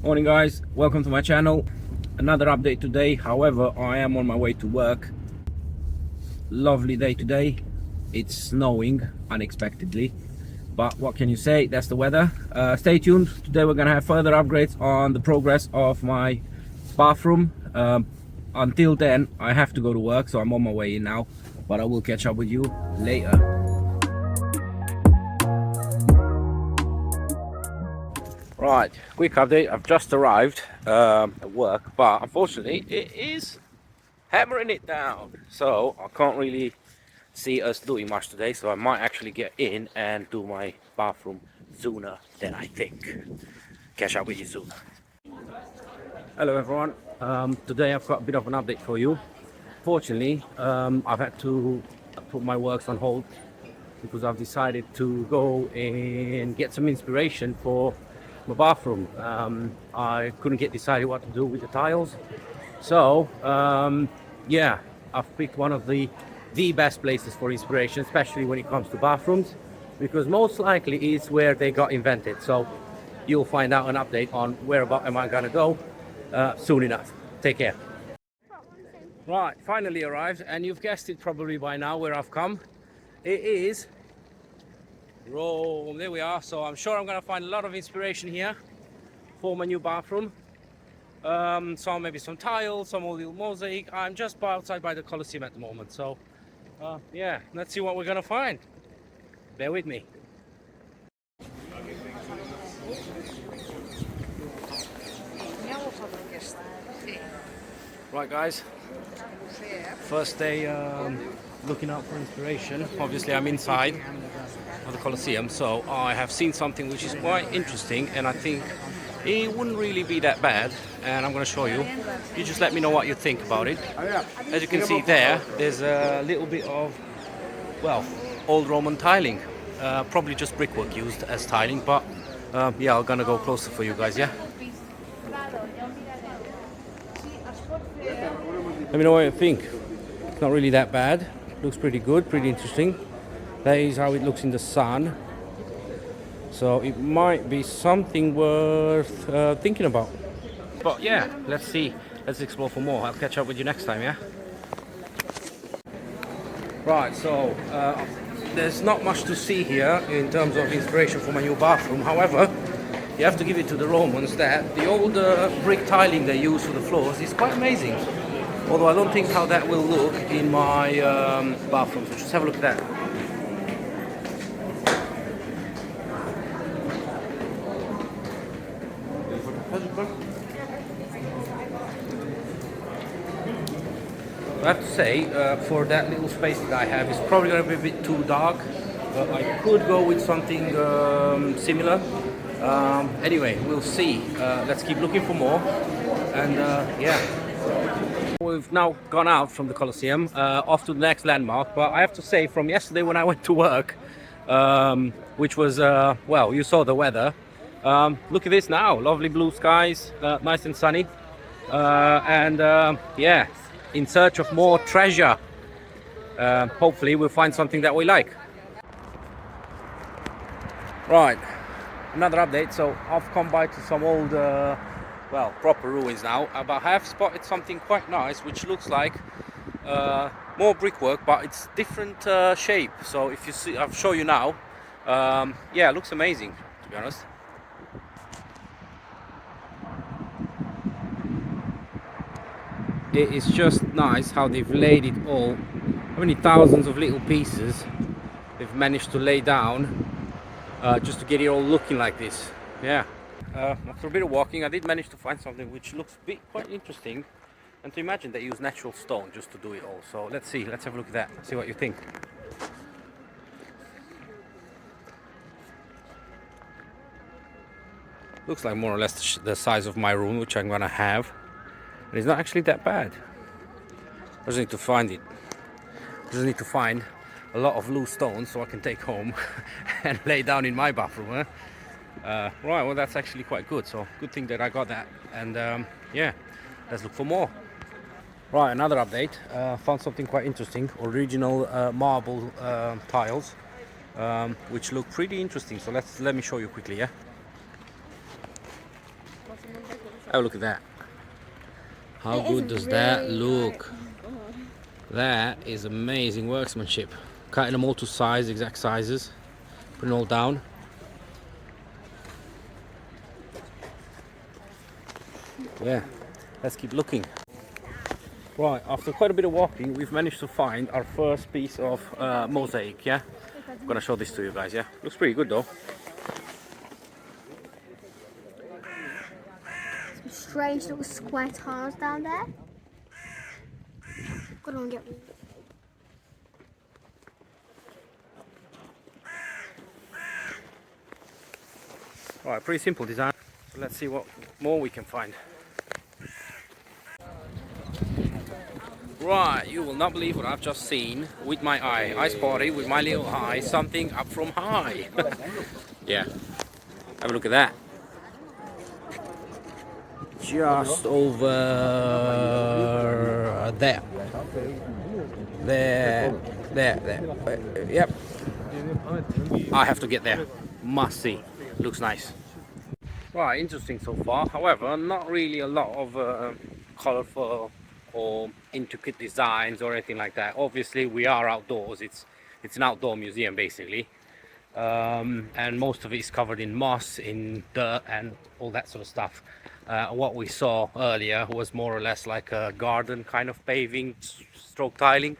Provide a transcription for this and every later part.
Morning guys, welcome to my channel. Another update today. However, I am on my way to work. Lovely day today. It's snowing unexpectedly, but what can you say, that's the weather. Stay tuned. Today we're gonna have further upgrades on the progress of my bathroom. Until then I have to go to work, so I'm on my way in now, but I will catch up with you later. Right, quick update. I've just arrived at work, but unfortunately it is hammering it down, so I can't really see us doing much today, so I might actually get in and do my bathroom sooner than I think. Catch up with you soon. Hello everyone. Today I've got a bit of an update for you. Fortunately, I've had to put my works on hold because I've decided to go and get some inspiration for my bathroom. I couldn't get decided what to do with the tiles, so yeah, I've picked one of the best places for inspiration, especially when it comes to bathrooms, because most likely it's where they got invented. So you'll find out an update on where about am I gonna go soon enough. Take care. Right, finally arrived, and you've guessed it probably by now where I've come. It is Rome. There we are. So I'm sure I'm gonna find a lot of inspiration here for my new bathroom. So maybe some tiles, some old little mosaic. I'm just outside by the Colosseum at the moment, so yeah, let's see what we're gonna find. Bear with me. Right guys, first day looking out for inspiration. Obviously I'm inside of the Colosseum, so I have seen something which is quite interesting, and I think it wouldn't really be that bad, and I'm going to show you. You just let me know what you think about it. As you can see there's a little bit of, well, old Roman tiling, probably just brickwork used as tiling, but yeah, I'm going to go closer for you guys. Yeah, let me know what you think. It's not really that bad, looks pretty good, pretty interesting. That is how it looks in the sun, so it might be something worth thinking about. But yeah, let's see, let's explore for more. I'll catch up with you next time. Yeah, right, so there's not much to see here in terms of inspiration for my new bathroom. However, you have to give it to the Romans that the old brick tiling they use for the floors is quite amazing, although I don't think how that will look in my bathroom. So just have a look at that. I have to say, for that little space that I have, it's probably going to be a bit too dark, but I could go with something similar. Anyway, we'll see. Let's keep looking for more, and yeah. We've now gone out from the Colosseum, off to the next landmark, but I have to say, from yesterday when I went to work, which was, well, you saw the weather. Look at this now, lovely blue skies, nice and sunny, and yeah, in search of more treasure. Hopefully we'll find something that we like. Right, another update. So I've come by to some old, well, proper ruins now, but I have spotted something quite nice, which looks like more brickwork, but it's different shape. So if you see, I'll show you now. Yeah, it looks amazing, to be honest. It is just nice how they've laid it all. How many thousands of little pieces they've managed to lay down just to get it all looking like this. Yeah. After a bit of walking, I did manage to find something which looks quite interesting, and to imagine they use natural stone just to do it all. So let's see, let's have a look at that, see what you think. Looks like more or less the size of my room, which I'm gonna have. And it's not actually that bad. I just need to find it. I just need to find a lot of loose stones so I can take home and lay down in my bathroom. Right, well, that's actually quite good. So good thing that I got that. And yeah, let's look for more. Right, another update. Found something quite interesting. Original marble tiles, which look pretty interesting. So let me show you quickly. Yeah. Have a look at that. How It good is does really that look? like, oh God. That is amazing workmanship. Cutting them all to size, exact sizes. Putting it all down. Yeah, let's keep looking. Right, after quite a bit of walking, we've managed to find our first piece of mosaic, yeah? I'm gonna show this to you guys, yeah? Looks pretty good though. Some strange little square tiles down there. Go on, get one. Right, pretty simple design. So let's see what more we can find. Right, you will not believe what I've just seen with my eye. I spotted with my little eye something up from high. Yeah, have a look at that. Just over there. There. Yep. I have to get there. Must see. Looks nice. Right, interesting so far. However, not really a lot of colorful or intricate designs or anything like that. Obviously, we are outdoors. It's an outdoor museum basically, and most of it is covered in moss, in dirt, and all that sort of stuff. What we saw earlier was more or less like a garden kind of paving stroke tiling.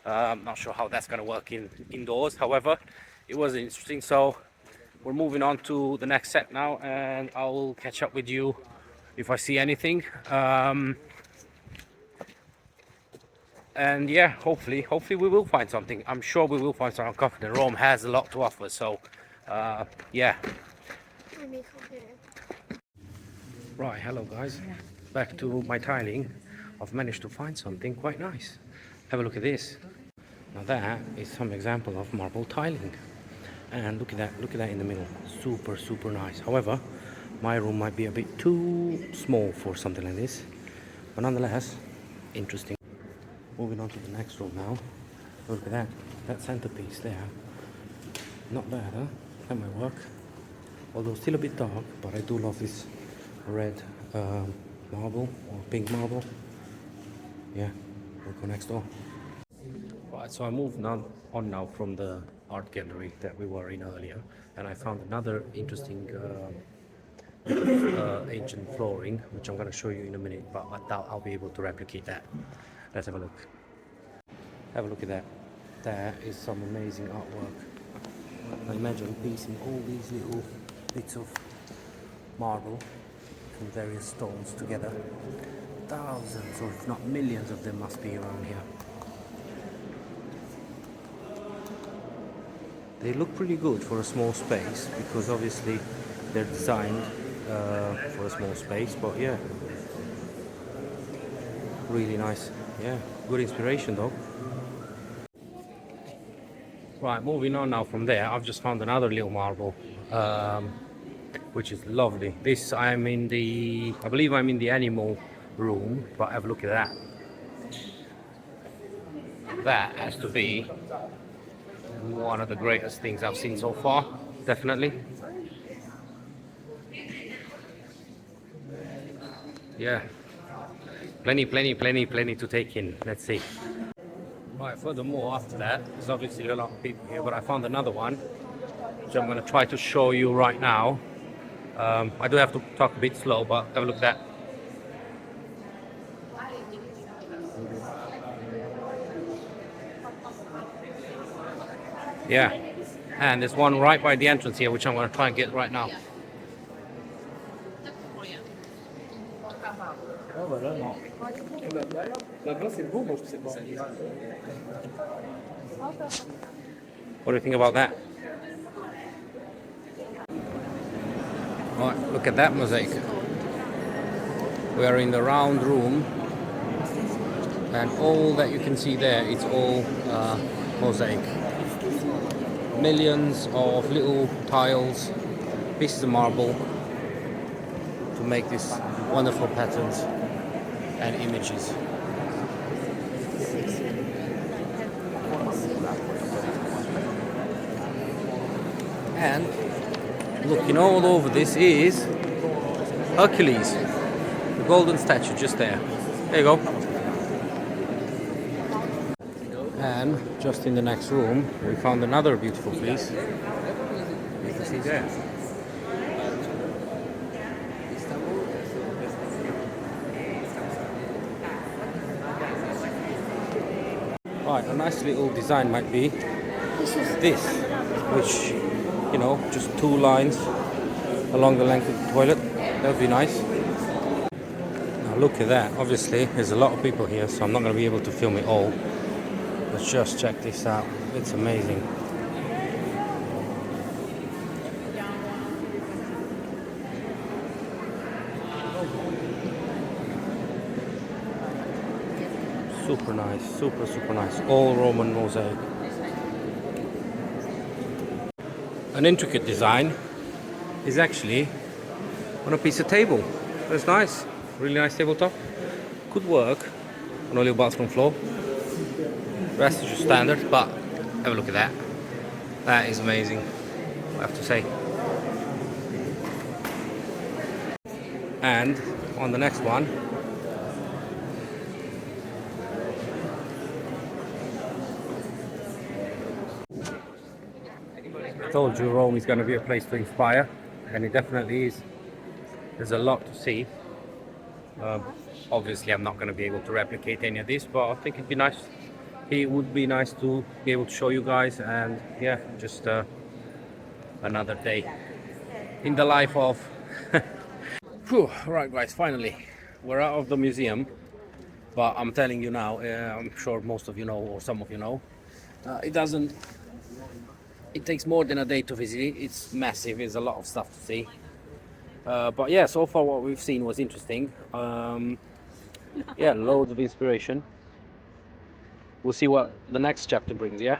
I'm not sure how that's going to work indoors. However, it was interesting. So we're moving on to the next set now, and I'll catch up with you if I see anything. And yeah, hopefully we will find something. I'm sure we will find something. I'm confident Rome has a lot to offer. So yeah. Right, hello guys. Back to my tiling. I've managed to find something quite nice. Have a look at this. Now that is some example of marble tiling. And look at that in the middle. Super nice. However, my room might be a bit too small for something like this. But nonetheless, interesting. Moving on to the next room now. Look at that centerpiece there. Not bad, huh? That might work. Although still a bit dark, but I do love this red marble or pink marble. Yeah, we'll go next door. Right, so I moved on now from the art gallery that we were in earlier, and I found another interesting ancient flooring, which I'm going to show you in a minute, but I doubt I'll be able to replicate that. Let's have a look. Have a look at that. That is some amazing artwork. I imagine piecing all these little bits of marble from various stones together. Thousands, or if not millions of them must be around here. They look pretty good for a small space, because obviously they're designed for a small space, but yeah, really nice. Yeah, good inspiration though. Right, moving on now from there, I've just found another little marble, which is lovely. This, I believe I'm in the animal room, but have a look at that. That has to be one of the greatest things I've seen so far, definitely. Yeah, plenty to take in. Let's see. Right, furthermore, after that, there's obviously a lot of people here, but I found another one, which I'm going to try to show you right now. I do have to talk a bit slow, but have a look at that. Yeah, and there's one right by the entrance here, which I'm going to try and get right now. What do you think about that? Right, look at that mosaic. We are in the round room, and all that you can see there, it's all mosaic. Millions of little tiles, pieces of marble to make these wonderful patterns and images. And looking all over this is Hercules, the golden statue just there. There you go. And just in the next room, we found another beautiful piece. You can see there. Right, a nice little design might be this, which, you know, just 2 lines along the length of the toilet. That would be nice. Now look at that. Obviously, there's a lot of people here, so I'm not going to be able to film it all. But just check this out. It's amazing. Super nice, super nice. All Roman mosaic. An intricate design is actually on a piece of table. That's nice. Really nice tabletop. Could work on a little bathroom floor. Rest is just standard, but have a look at that. That is amazing, I have to say. And on the next one, I told you Rome is going to be a place to inspire, and it definitely is. There's a lot to see. Obviously, I'm not going to be able to replicate any of this, but I think it'd be nice. It would be nice to be able to show you guys, and yeah, just another day in the life of. Whew, right, guys, finally we're out of the museum. But I'm telling you now, I'm sure most of you know, or some of you know, it takes more than a day to visit it. It's massive. There's a lot of stuff to see. But yeah, so far what we've seen was interesting. Yeah, loads of inspiration. We'll see what the next chapter brings, yeah?